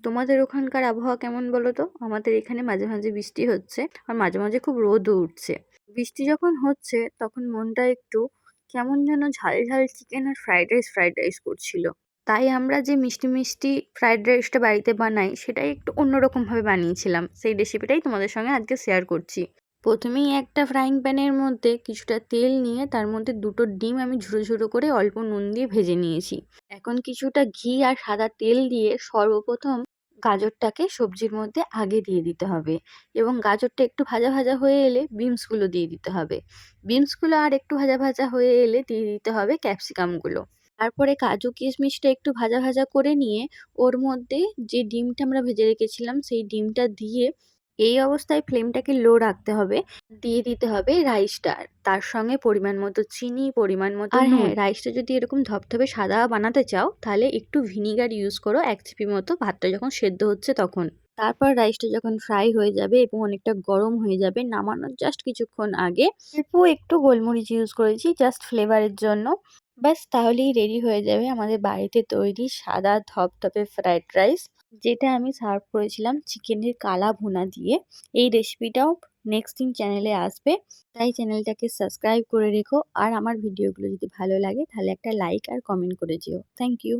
তোমাদের ওখানকার আবহাওয়া কেমন বলো তো? আমাদের এখানে মাঝে মাঝে বৃষ্টি হচ্ছে, আর মাঝে মাঝে খুব রোদও উঠছে। বৃষ্টি যখন হচ্ছে তখন মনটা একটু কেমন যেন ঝাল ঝাল চিকেন আর ফ্রাইড রাইস করছিল। তাই আমরা যে মিষ্টি মিষ্টি ফ্রাইড রাইসটা বাড়িতে বানাই সেটাই একটু অন্যরকম ভাবে বানিয়েছিলাম। সেই রেসিপিটাই তোমাদের সঙ্গে আজকে শেয়ার করছি। প্রথমেই একটা ফ্রাইং প্যানের মধ্যে কিছুটা তেল নিয়ে তার মধ্যে দুটো ডিম আমি ঝুড়ো ঝুড়ো করে অল্প নুন দিয়ে ভেজে নিয়েছি। এখন কিছুটা ঘি আর সাদা তেল দিয়ে সর্বপ্রথম গাজরটাকে সবজির মধ্যে আগে দিয়ে দিতে হবে, এবং গাজরটা একটু ভাজা ভাজা হয়ে এলে বিনসগুলো দিয়ে দিতে হবে। বিনসগুলো আর একটু ভাজা ভাজা হয়ে এলে দিয়ে দিতে হবে ক্যাপসিকামগুলো। তারপরে কাজু কিশমিশটা একটু ভাজা ভাজা করে নিয়ে ওর মধ্যে যে ডিমটা আমরা ভেজে রেখেছিলাম সেই ডিমটা দিয়ে এই অবস্থায় ফ্লেমটাকে লো রাখতে হবে। দিয়ে দিতে হবে রাইসটা, তার সঙ্গে পরিমাণ মতো চিনি, পরিমাণ মতো আর হ্যাঁ, রাইসটা যদি এরকম ধপধপে সাদা বানাতে চাও তাহলে একটু ভিনিগার ইউজ করো 1 চিপি মতো, ভাতটা যখন সেদ্ধ হচ্ছে তখন। তারপর রাইসটা যখন ফ্রাই হয়ে যাবে এবং অনেকটা গরম হয়ে যাবে, নামানোর জাস্ট কিছুক্ষণ আগে অল্প একটু গোলমরিচ ইউজ করেছি জাস্ট ফ্লেভারের জন্য। ব্যাস তাহলেই রেডি হয়ে যাবে আমাদের বাড়িতে তৈরি সাদা ধপধপে ফ্রাইড রাইস, যেটা আমি সার্ভ করেছিলাম চিকেনের কালা ভুনা দিয়ে। এই রেসিপিটাও নেক্সট দিন চ্যানেলে আসবে, তাই চ্যানেলটাকে সাবস্ক্রাইব করে রেখো। আর আমার ভিডিওগুলো যদি ভালো লাগে তাহলে একটা লাইক আর কমেন্ট করে যেও। Thank you.